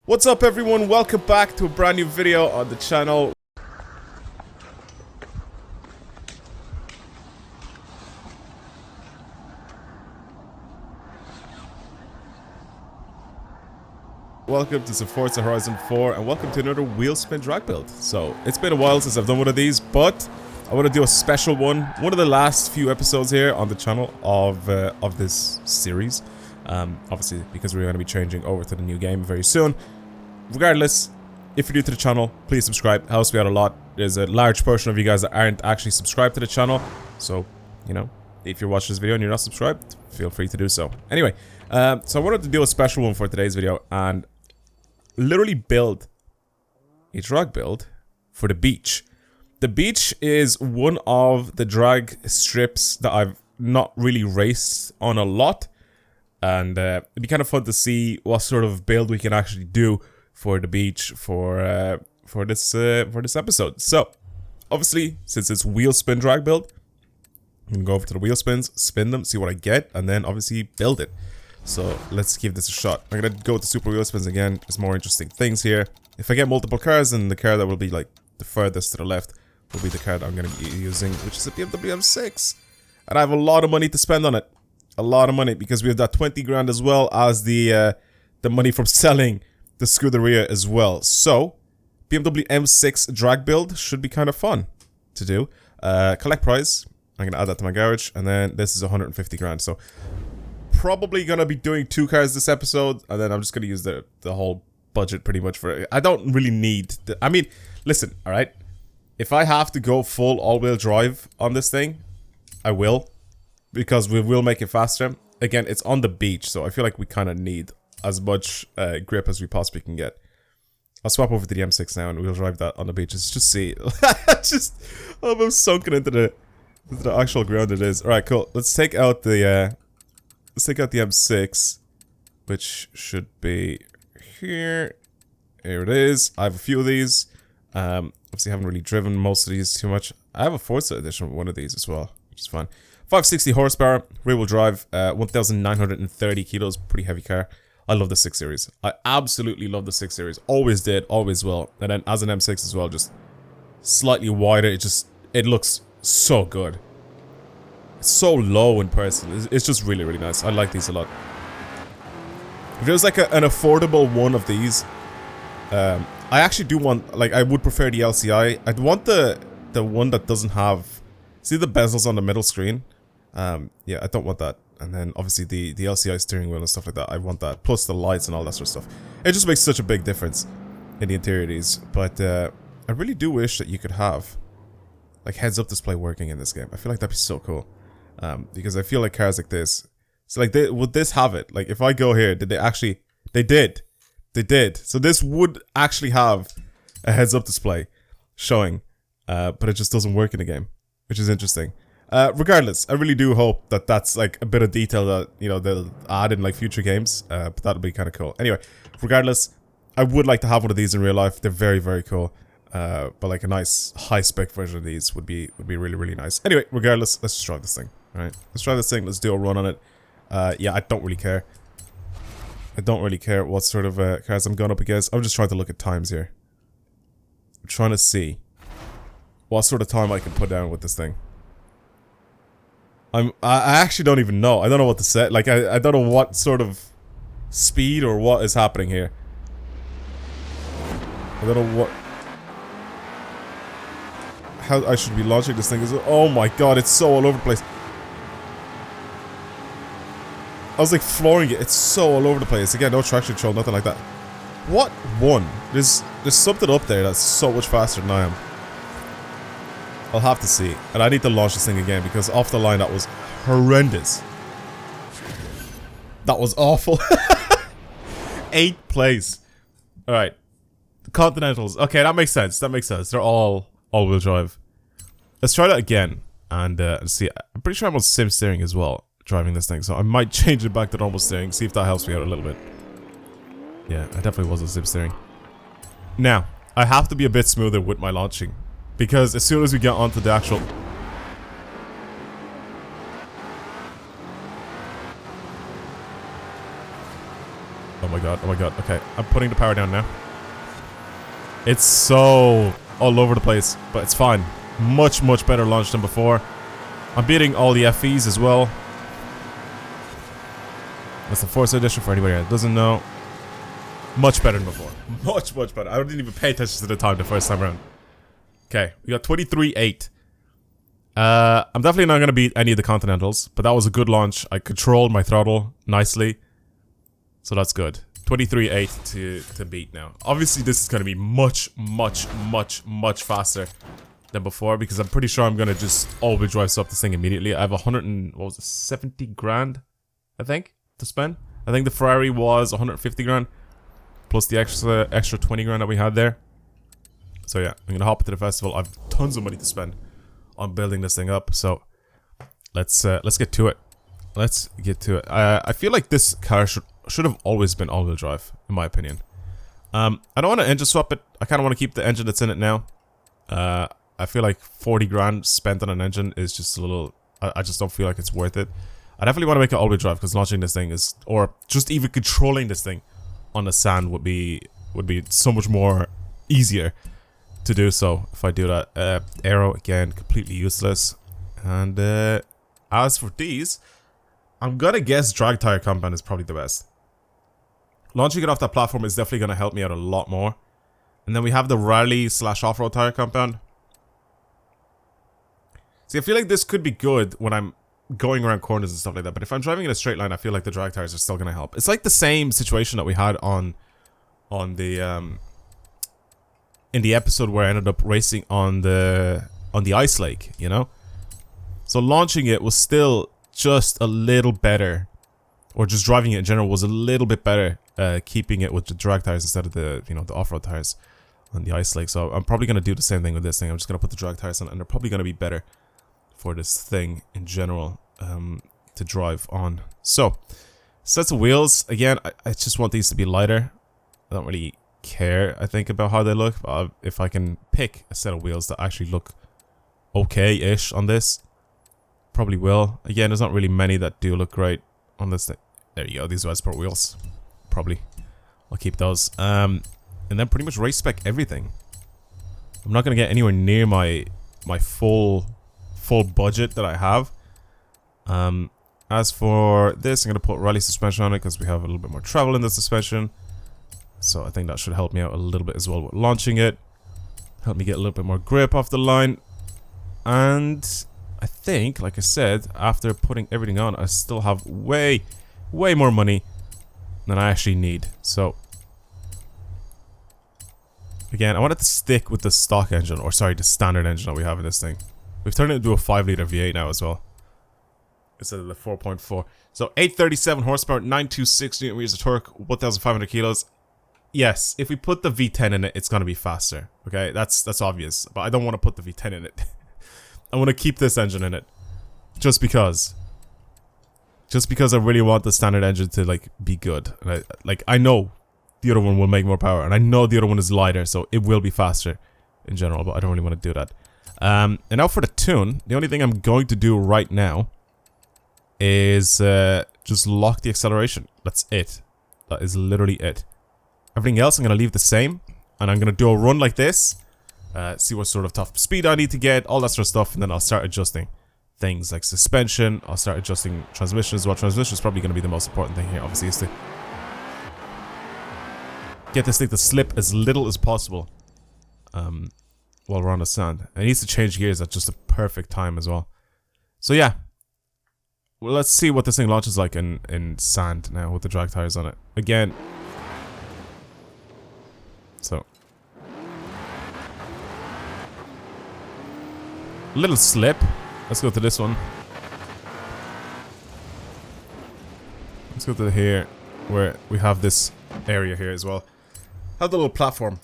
What's up everyone, welcome back to a brand new video on the channel. Welcome to some Forza Horizon 4 and welcome to another Wheelspin drag build. So, it's been a while since I've done one of these, but I want to do a special one of the last few episodes here on the channel of this series. Obviously, because we're going to be changing over to the new game very soon. Regardless, if you're new to the channel, please subscribe. It helps me out a lot. There's a large portion of you guys that aren't actually subscribed to the channel. So, you know, if you're watching this video and you're not subscribed, feel free to do so. Anyway, so I wanted to do a special one for today's video and literally build a drag build for the beach. The beach is one of the drag strips that I've not really raced on a lot. And it'd be kind of fun to see what sort of build we can actually do for the beach for this episode. So, obviously, since it's Wheelspin drag build, I'm gonna go over to the Wheelspins, spin them, see what I get, and then obviously build it. So let's give this a shot. I'm gonna go with the super Wheelspins again. There's more interesting things here. If I get multiple cars, then the car that will be like the furthest to the left will be the car that I'm gonna be using, which is a BMW M6. And I have a lot of money to spend on it. A lot of money because we have that 20 grand as well as the money from selling the Scuderia as well. So, BMW M6 drag build should be kind of fun to do. Collect prize. I'm going to add that to my garage. And then this is 150 grand. So, probably going to be doing 2 cars this episode. And then I'm just going to use the whole budget pretty much for it. I don't really need... I mean, listen, alright? If I have to go full all-wheel drive on this thing, I will. Because we will make it faster. Again, it's on the beach. So, I feel like we kind of need as much grip as we possibly can get. I'll swap over to the M6 now and we'll drive that on the beach. Just see. I'm sunken into the actual ground it is. Alright, cool. Let's take out the M6, which should be here. Here it is. I have a few of these. Obviously haven't really driven most of these too much. I have a Forza edition of one of these as well, which is fun. 560 horsepower, rear-wheel drive, 1,930 kilos, pretty heavy car. I love the 6 Series. I absolutely love the 6 Series. Always did, always will. And then as an M6 as well, just slightly wider. It looks so good. It's so low in person. It's just really, really nice. I like these a lot. If there was like an affordable one of these, I actually do want, like, I would prefer the LCI. I'd want the one that doesn't have, see the bezels on the middle screen? Yeah, I don't want that. And then obviously the LCI steering wheel and stuff like that, I want that. Plus the lights and all that sort of stuff. It just makes such a big difference in the interior of these. But I really do wish that you could have like heads-up display working in this game. I feel like that'd be so cool. Because I feel like cars like this, so like would this have it? Like if I go here, did they actually? They did. They did. So this would actually have a heads-up display showing, but it just doesn't work in the game, which is interesting. Regardless, I really do hope that that's like a bit of detail that, you know, they'll add in like future games, but that'll be kind of cool. Anyway, regardless, I would like to have one of these in real life. They're very, very cool. But like a nice high-spec version of these would be really, really nice. Anyway, regardless, let's just drive this thing. All right, let's try this thing. Let's do a run on it. Yeah, I don't really care. I don't really care what sort of cars I'm going up against. I'm just trying to look at times here. I'm trying to see what sort of time I can put down with this thing. I actually don't even know. I don't know what to say. Like, I don't know what sort of speed or what is happening here. I don't know what... how I should be launching this thing. Oh my god, it's so all over the place. I was like flooring it. It's so all over the place. Again, no traction control, nothing like that. What one? There's something up there that's so much faster than I am. I'll have to see. And I need to launch this thing again because off the line that was horrendous. That was awful. 8th place. Alright. Continentals. Okay, that makes sense. That makes sense. They're all-wheel drive. Let's try that again. And see. I'm pretty sure I'm on sim steering as well, driving this thing. So I might change it back to normal steering. See if that helps me out a little bit. Yeah, I definitely was on sim steering. Now, I have to be a bit smoother with my launching. Because as soon as we get onto the actual... my god, oh my god. Okay, I'm putting the power down now. It's so all over the place, but it's fine. Much, much better launch than before. I'm beating all the FEs as well. That's the Forza edition for anybody that doesn't know. Much better than before. Much, much better. I didn't even pay attention to the time the first time around. Okay, we got 23.8. I'm definitely not going to beat any of the Continentals, but that was a good launch. I controlled my throttle nicely, so that's good. 23.8 to beat now. Obviously, this is going to be much, much, much, much faster than before, because I'm pretty sure I'm going to just all-wheel drive swap this thing immediately. I have 170 grand, I think, to spend. I think the Ferrari was 150 grand, plus the extra 20 grand that we had there. So yeah, I'm going to hop into the festival. I have tons of money to spend on building this thing up, so let's get to it. Let's get to it. I feel like this car should have always been all-wheel drive, in my opinion. I don't want to engine swap it. I kind of want to keep the engine that's in it now. I feel like 40 grand spent on an engine is just a little... I just don't feel like it's worth it. I definitely want to make it all-wheel drive, because launching this thing is... Or just even controlling this thing on the sand would be so much more easier to do so if I do that. Aero, again, completely useless. And as for these, I'm gonna guess drag tire compound is probably the best. Launching it off that platform is definitely gonna help me out a lot more. And then we have the rally / off-road tire compound. See, I feel like this could be good when I'm going around corners and stuff like that, but if I'm driving in a straight line, I feel like the drag tires are still gonna help. It's like the same situation that we had on the in the episode where I ended up racing on the ice lake, you know? So launching it was still just a little better, or just driving it in general was a little bit better, keeping it with the drag tires instead of the, you know, the off-road tires on the ice lake. So I'm probably going to do the same thing with this thing. I'm just going to put the drag tires on, and they're probably going to be better for this thing in general to drive on. So, sets of wheels. Again, I just want these to be lighter. I don't really care, I think, about how they look. If I can pick a set of wheels that actually look okay-ish on this, probably will. Again, there's not really many that do look great on this thing. There you go, these are Sport wheels. Probably. I'll keep those. And then pretty much race spec everything. I'm not going to get anywhere near my full budget that I have. As for this, I'm going to put rally suspension on it because we have a little bit more travel in the suspension. So I think that should help me out a little bit as well with launching it. Help me get a little bit more grip off the line. And I think, like I said, after putting everything on, I still have way more money than I actually need. So again, I wanted to stick with the stock engine, or sorry, the standard engine that we have in this thing. We've turned it into a 5-liter V8 now as well, instead of the 4.4. So 837 horsepower, 926 newton meters of torque, 1,500 kilos. Yes, if we put the V10 in it, it's gonna be faster. Okay, that's obvious. But I don't want to put the V10 in it. I want to keep this engine in it, just because I really want the standard engine to like be good. And I know the other one will make more power, and I know the other one is lighter, so it will be faster in general. But I don't really want to do that. And now for the tune, the only thing I'm going to do right now is just lock the acceleration. That's it. That is literally it. Everything else I'm going to leave the same, and I'm going to do a run like this, see what sort of top speed I need to get, all that sort of stuff, and then I'll start adjusting things like suspension. I'll start adjusting transmission as well. Transmission is probably going to be the most important thing here, obviously, is to get this thing to slip as little as possible while we're on the sand. And it needs to change gears at just the perfect time as well. So yeah, well, let's see what this thing launches like in sand now with the drag tires on it. Again, so a little slip. Let's go to this one. Let's go to here, where we have this area here as well. Have the little platform.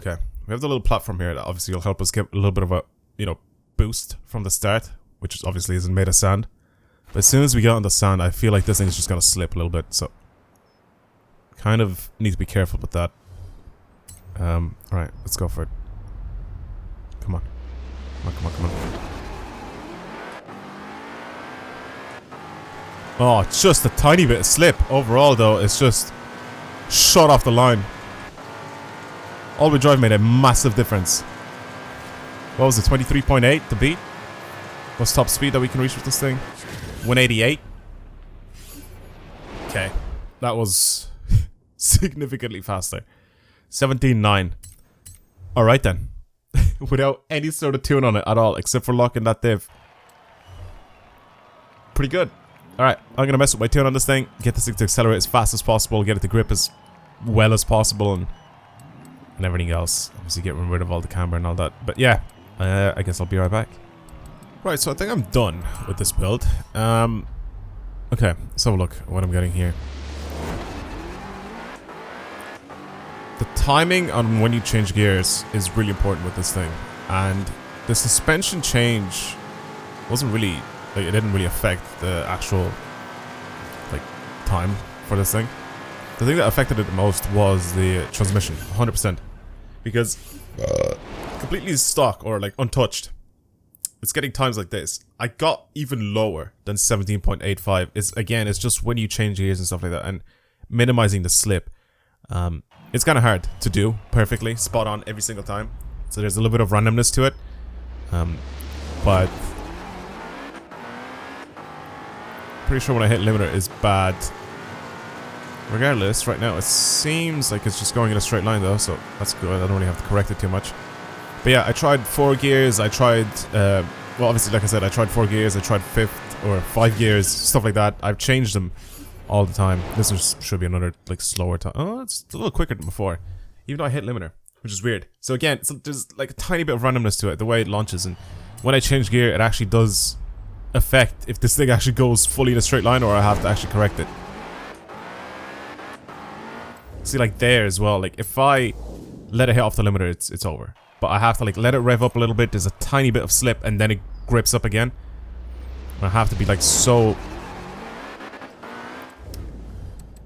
Okay, we have the little platform here that obviously will help us get a little bit of a, you know, boost from the start, which is obviously isn't made of sand. But as soon as we get on the sand, I feel like this thing is just gonna slip a little bit. So kind of need to be careful with that. Alright, let's go for it. Come on. Come on. Oh, just a tiny bit of slip. Overall, though, it's just shot off the line. All-wheel drive made a massive difference. What was it, 23.8 to beat? What's top speed that we can reach with this thing? 188. Okay, that was significantly faster. 17.9. Alright then. Without any sort of tune on it at all, except for locking that div. Pretty good. Alright, I'm gonna mess with my tune on this thing, get this thing to accelerate as fast as possible, get it to grip as well as possible, and everything else. Obviously getting rid of all the camber and all that. But yeah, I guess I'll be right back. Right, so I think I'm done with this build. Okay, let's have a look at what I'm getting here. The timing on when you change gears is really important with this thing. And the suspension change wasn't really, like, it didn't really affect the actual, like, time for this thing. The thing that affected it the most was the transmission, 100%. Because completely stock or, like, untouched, it's getting times like this. I got even lower than 17.85. It's just when you change gears and stuff like that, and minimizing the slip. It's kind of hard to do perfectly, spot on every single time. So there's a little bit of randomness to it. But pretty sure when I hit limiter is bad. Regardless, right now it seems like it's just going in a straight line though, so that's good. I don't really have to correct it too much. But yeah, I tried 4 gears, I tried, well obviously like I said, I tried 4 gears, I tried 5th or 5 gears, stuff like that. I've changed them all the time. This should be another, like, slower time. Oh, it's a little quicker than before. Even though I hit limiter, which is weird. So again, there's like a tiny bit of randomness to it, the way it launches, and when I change gear, it actually does affect if this thing actually goes fully in a straight line or I have to actually correct it. See, like there as well, like if I let it hit off the limiter, it's over. But I have to, like, let it rev up a little bit. There's a tiny bit of slip and then it grips up again. I have to be, like, so...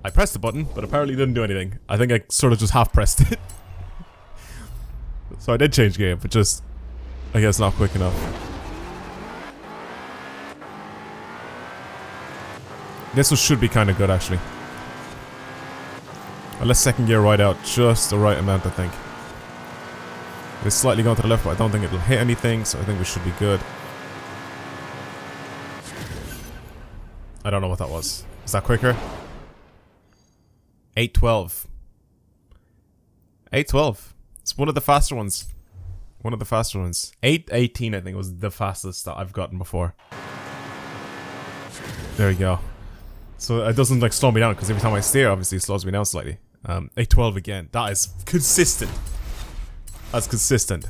I pressed the button, but apparently it didn't do anything. I think I sort of just half pressed it. So I did change gear, but just, I guess, not quick enough. This one should be kind of good, actually. I'll let second gear ride out just the right amount, I think. It's slightly going to the left, but I don't think it'll hit anything, so I think we should be good. I don't know what that was. Is that quicker? 812. 812. It's one of the faster ones. One of the faster ones. 818, I think, was the fastest that I've gotten before. There we go. So it doesn't, like, slow me down, because every time I steer, obviously, it slows me down slightly. 812 again. That is consistent. That's consistent.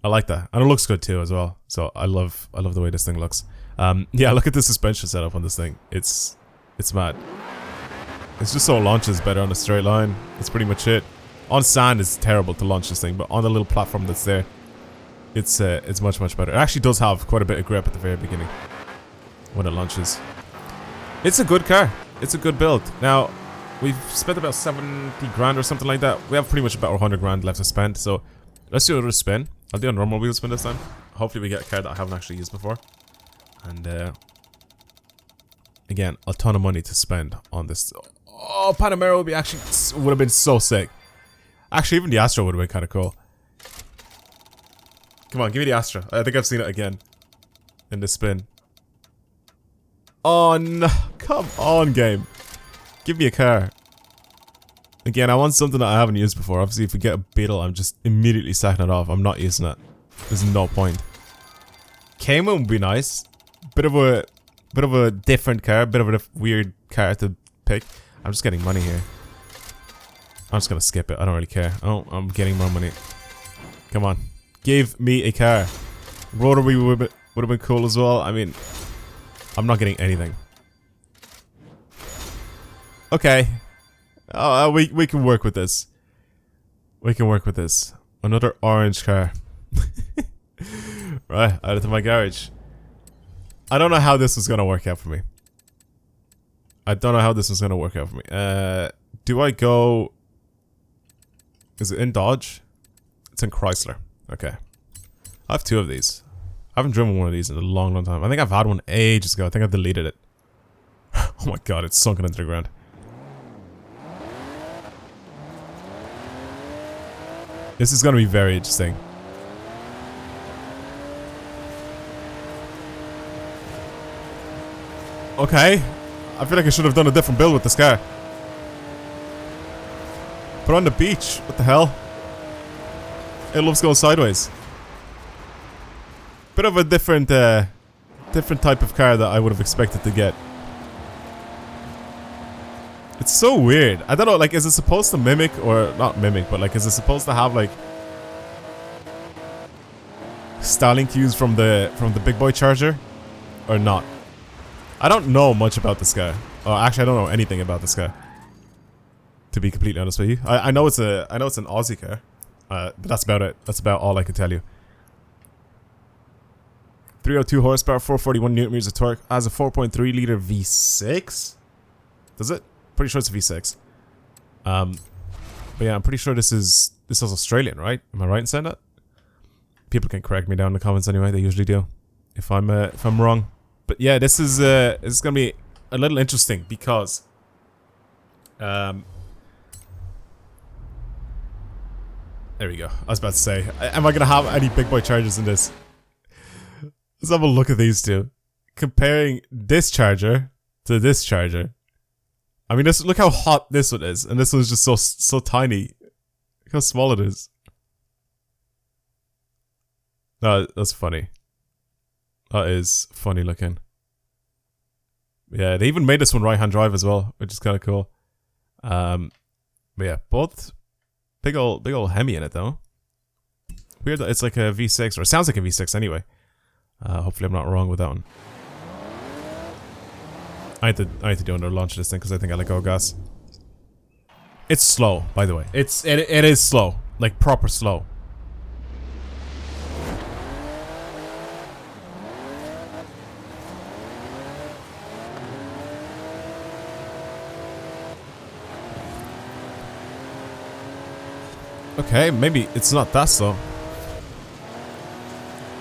I like that. And it looks good too as well. So I love the way this thing looks. Yeah, look at the suspension setup on this thing. It's mad. It's just so it launches better on a straight line. That's pretty much it. On sand it's terrible to launch this thing, but on the little platform that's there, it's much better. It actually does have quite a bit of grip at the very beginning when it launches. It's a good car. It's a good build. Now, we've spent about 70 grand or something like that. We have pretty much about 100 grand left to spend, so let's do another spin. I'll do a normal wheel spin this time. Hopefully we get a car that I haven't actually used before. And again, a ton of money to spend on this. Oh, Panamera would have been so sick. Actually, even the Astra would have been kind of cool. Come on, give me the Astra. I think I've seen it again in this spin. Oh no, come on, game. Give me a car. Again, I want something that I haven't used before. Obviously, if we get a Beetle, I'm just immediately sacking it off. I'm not using it. There's no point. Cayman would be nice. Bit of a different car. Bit of a weird car to pick. I'm just getting money here. I'm just gonna skip it. I don't really care. Oh, I'm getting more money. Come on, give me a car. Rotary would have been cool as well. I mean, I'm not getting anything. Okay. Oh, we can work with this. We can work with this. Another orange car. Right, out of my garage. I don't know how this is gonna work out for me. I don't know how this is gonna work out for me. Do I go... Is it in Dodge? It's in Chrysler. Okay. I have 2 of these. I haven't driven one of these in a long time. I think I've had one ages ago. I think I deleted it. Oh my god, it's sunken into the ground. This is gonna be very interesting. Okay. I feel like I should have done a different build with this car. Put on the beach. What the hell? It loves going sideways. Bit of a different type of car that I would have expected to get. It's so weird. I don't know, like, is it supposed to mimic, or not mimic, but like, is it supposed to have like styling cues from the big boy Charger, or not? I don't know much about this guy. Oh, actually, I don't know anything about this guy. To be completely honest with you, I know it's an Aussie car, but that's about it. That's about all I can tell you. 302 horsepower, 441 newton meters of torque, has a 4.3 liter V6. Does it? Pretty sure it's a V6. But yeah, I'm pretty sure this is Australian, right? Am I right in saying that? People can correct me down in the comments anyway. They usually do. If I'm wrong. But yeah, this is gonna be a little interesting because there we go. I was about to say, am I gonna have any big boy Chargers in this? Let's have a look at these two. Comparing this Charger to this Charger. I mean, look how hot this one is, and this one's just so tiny. Look how small it is. No, that's funny. That is funny looking. Yeah, they even made this one right-hand drive as well, which is kind of cool. But yeah, both big old Hemi in it though. Weird that it's like a V6, or it sounds like a V6 anyway. Hopefully I'm not wrong with that one. I need to do another launch of this thing because I think I let go of gas. It's slow, by the way. It is slow, like proper slow. Okay, maybe it's not that slow.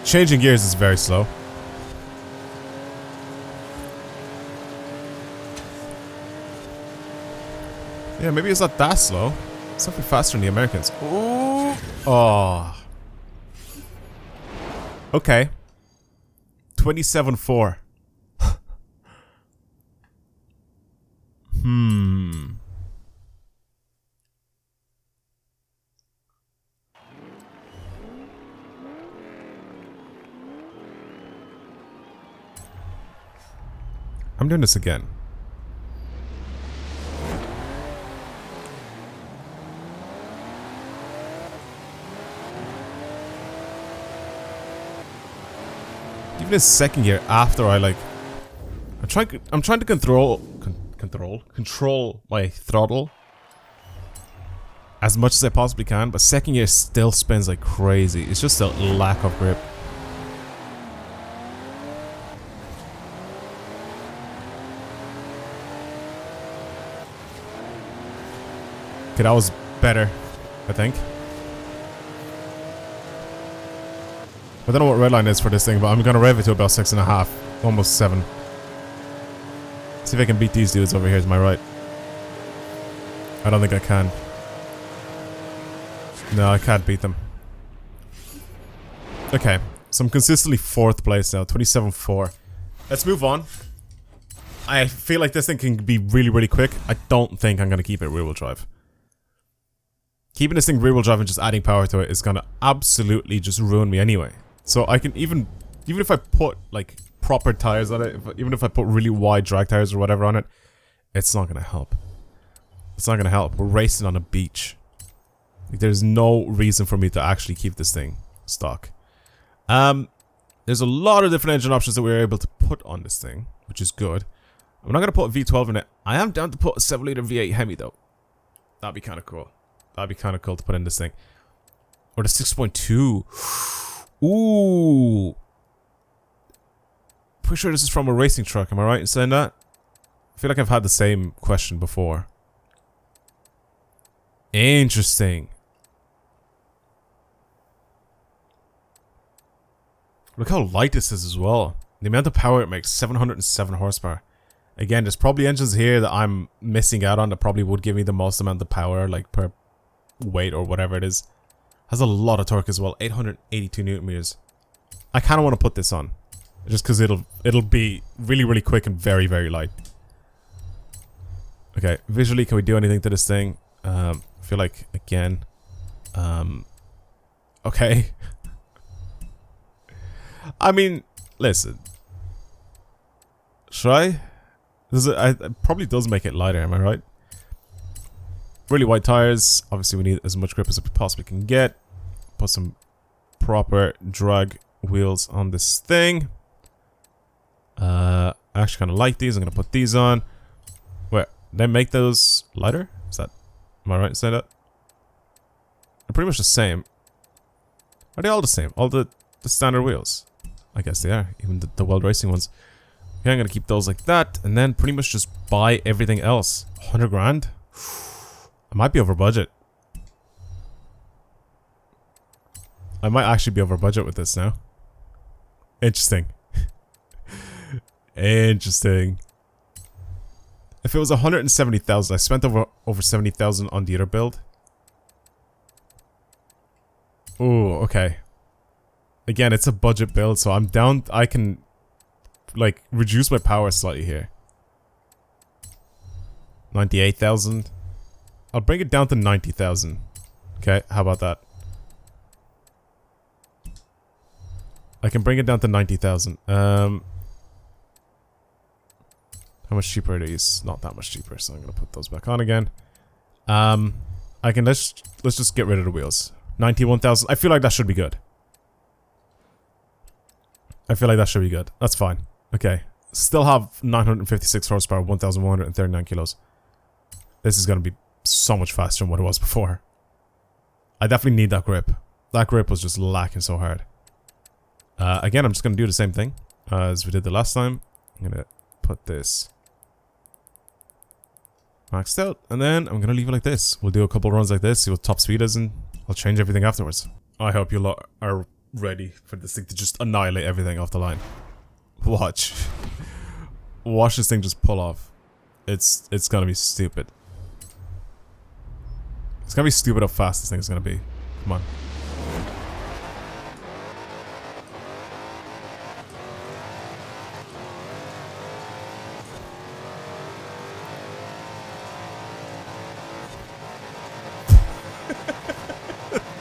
Changing gears is very slow. Yeah, maybe it's not that slow. It's something faster than the Americans. Ooh. Oh. Okay. 27.4. I'm doing this again. Even his second year after I like, I'm trying to control my throttle as much as I possibly can, but second year still spins like crazy. It's just a lack of grip. Okay, that was better, I think. I don't know what redline is for this thing, but I'm gonna rev it to about 6.5, almost 7. See if I can beat these dudes over here to my right. I don't think I can. No, I can't beat them. Okay, so I'm consistently 4th place now, 27.4. Let's move on. I feel like this thing can be really, really quick. I don't think I'm gonna keep it rear-wheel drive. Keeping this thing rear-wheel drive and just adding power to it is gonna absolutely just ruin me anyway. So I can even if I put like proper tires on it, even if I put really wide drag tires or whatever on it, it's not gonna help. It's not gonna help. We're racing on a beach. Like, there's no reason for me to actually keep this thing stock. There's a lot of different engine options that we were able to put on this thing, which is good. I'm not gonna put a V12 in it. I am down to put a 7-liter V8 Hemi though. That'd be kind of cool. That'd be kind of cool to put in this thing. Or the 6.2. Ooh. Pretty sure this is from a racing truck. Am I right in saying that? I feel like I've had the same question before. Interesting. Look how light this is as well. The amount of power it makes, 707 horsepower. Again, there's probably engines here that I'm missing out on that probably would give me the most amount of power, like per weight or whatever it is. Has a lot of torque as well, 882 Newton meters. I kind of want to put this on, just because it'll be really, really quick and very, very light. Okay, visually, can we do anything to this thing? I feel like, again, okay. I mean, listen. Should I? It probably does make it lighter, am I right? Really wide tires. Obviously, we need as much grip as we possibly can get. Put some proper drag wheels on this thing. I actually kind of like these. I'm going to put these on. Wait, they make those lighter? Is that... Am I right to say that? They're pretty much the same. Are they all the same? All the standard wheels? I guess they are. Even the World Racing ones. Okay, I'm going to keep those like that. And then pretty much just buy everything else. 100 grand? I might be over budget. I might actually be over budget with this now. Interesting. Interesting. If it was 170,000, I spent over 70,000 on the other build. Oh, okay. Again, it's a budget build, so I'm down. I can, like, reduce my power slightly here. 98,000. I'll bring it down to 90,000. Okay, how about that? I can bring it down to 90,000. How much cheaper are these? Not that much cheaper, so I'm gonna put those back on again. I can let's just get rid of the wheels. 91,000. I feel like that should be good. I feel like that should be good. That's fine. Okay. Still have 956 horsepower, 1,139 kilos. This is gonna be so much faster than what it was before. I definitely need that grip. That grip was just lacking so hard. Again, I'm just gonna do the same thing as we did the last time. I'm gonna put this maxed out, and then I'm gonna leave it like this. We'll do a couple runs like this, see what top speed is, and I'll change everything afterwards. I hope you lot are ready for this thing to just annihilate everything off the line. Watch. Watch this thing just pull off. It's gonna be stupid. It's gonna be stupid how fast this thing is gonna be. Come on.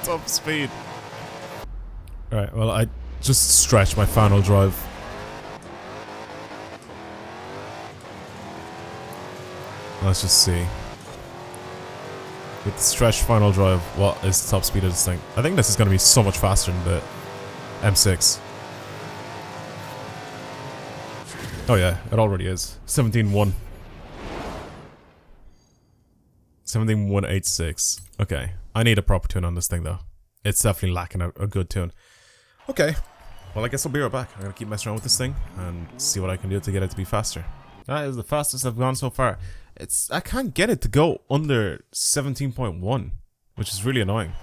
Top speed. Alright, well, I just stretched my final drive. Let's just see. With the stretched final drive, what is the top speed of this thing? I think this is going to be so much faster than the M6. Oh yeah, it already is. 17.1. 17.186. Okay. I need a proper tune on this thing though. It's definitely lacking a good tune. Okay. Well, I guess I'll be right back. I'm going to keep messing around with this thing and see what I can do to get it to be faster. That is the fastest I've gone so far. I can't get it to go under 17.1, which is really annoying.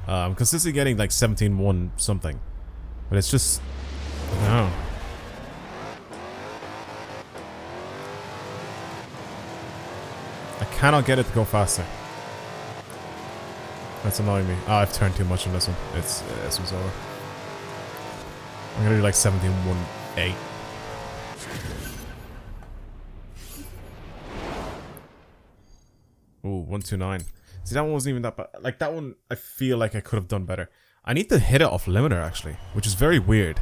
I'm consistently getting like 17.1 something, but it's just, I don't know. I cannot get it to go faster. That's annoying me. Ah, I've turned too much on this one. This one's over. I'm gonna do like 17.18. Ooh, 129. See, that one wasn't even that bad. Like, that one, I feel like I could have done better. I need to hit it off limiter, actually, which is very weird.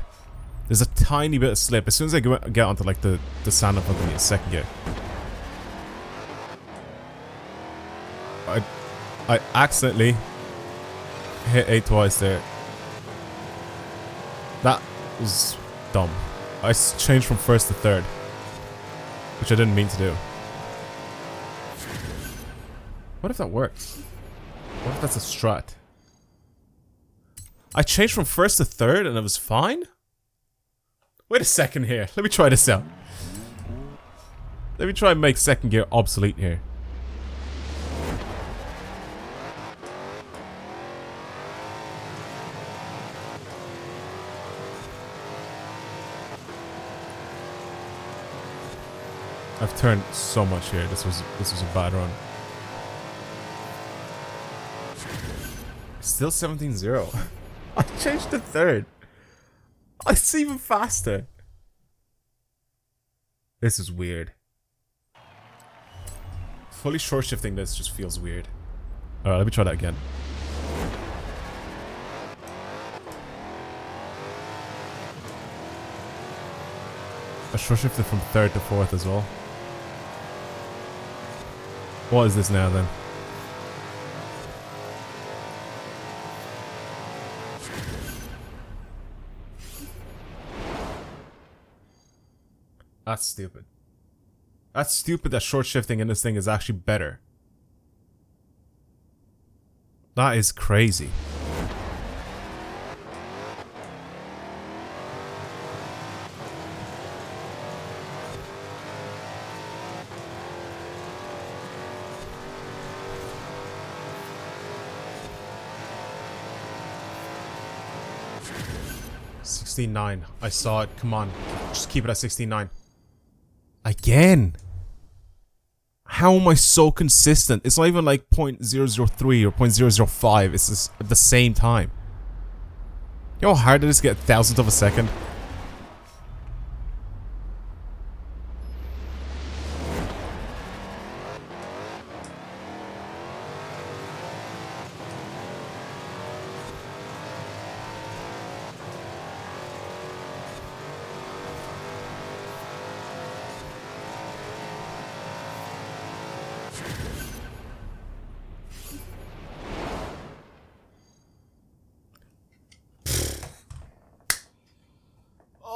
There's a tiny bit of slip. As soon as I get onto, like, the sand up onto the second gear. I accidentally hit 8 twice there. That was dumb. I changed from first to third, which I didn't mean to do. What if that works? What if that's a strat? I changed from first to third and it was fine? Wait a second here. Let me try this out. Let me try and make second gear obsolete here. I've turned so much here. This was a bad run. Still 17-0. I changed to third. It's even faster. This is weird. Fully short shifting this just feels weird. Alright, let me try that again. I short shifted from third to fourth as well. What is this now then? That's stupid. That's stupid that short shifting in this thing is actually better. That is crazy. $16.9. I saw it. Come on. Just keep it at 16.9. Again. How am I so consistent? It's not even like 0.003 or 0.005. It's just at the same time. You know how hard it is to get thousandth of a second?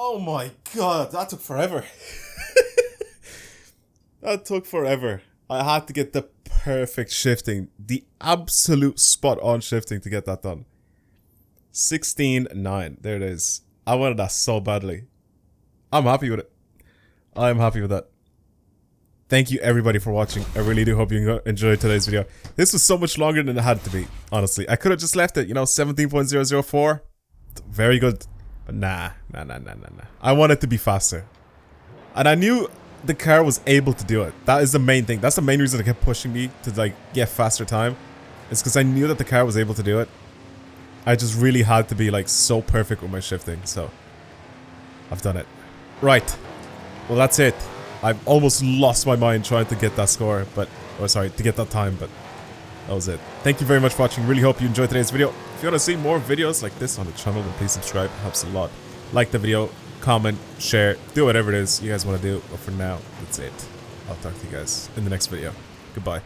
Oh my god, that took forever. That took forever. I had to get the perfect shifting. The absolute spot on shifting to get that done. 16.9. There it is. I wanted that so badly. I'm happy with it. I'm happy with that. Thank you everybody for watching. I really do hope you enjoyed today's video. This was so much longer than it had to be, honestly. I could have just left it, you know, 17.004. Very good. But nah. I want it to be faster. And I knew the car was able to do it. That is the main thing. That's the main reason it kept pushing me to like get faster time. It's because I knew that the car was able to do it. I just really had to be like so perfect with my shifting. So I've done it. Right. Well, that's it. I've almost lost my mind trying to get that score, but, or sorry, to get that time, but that was it. Thank you very much for watching. Really hope you enjoyed today's video. If you want to see more videos like this on the channel, then please subscribe. It helps a lot. Like the video, comment, share, do whatever it is you guys want to do. But for now, that's it. I'll talk to you guys in the next video. Goodbye.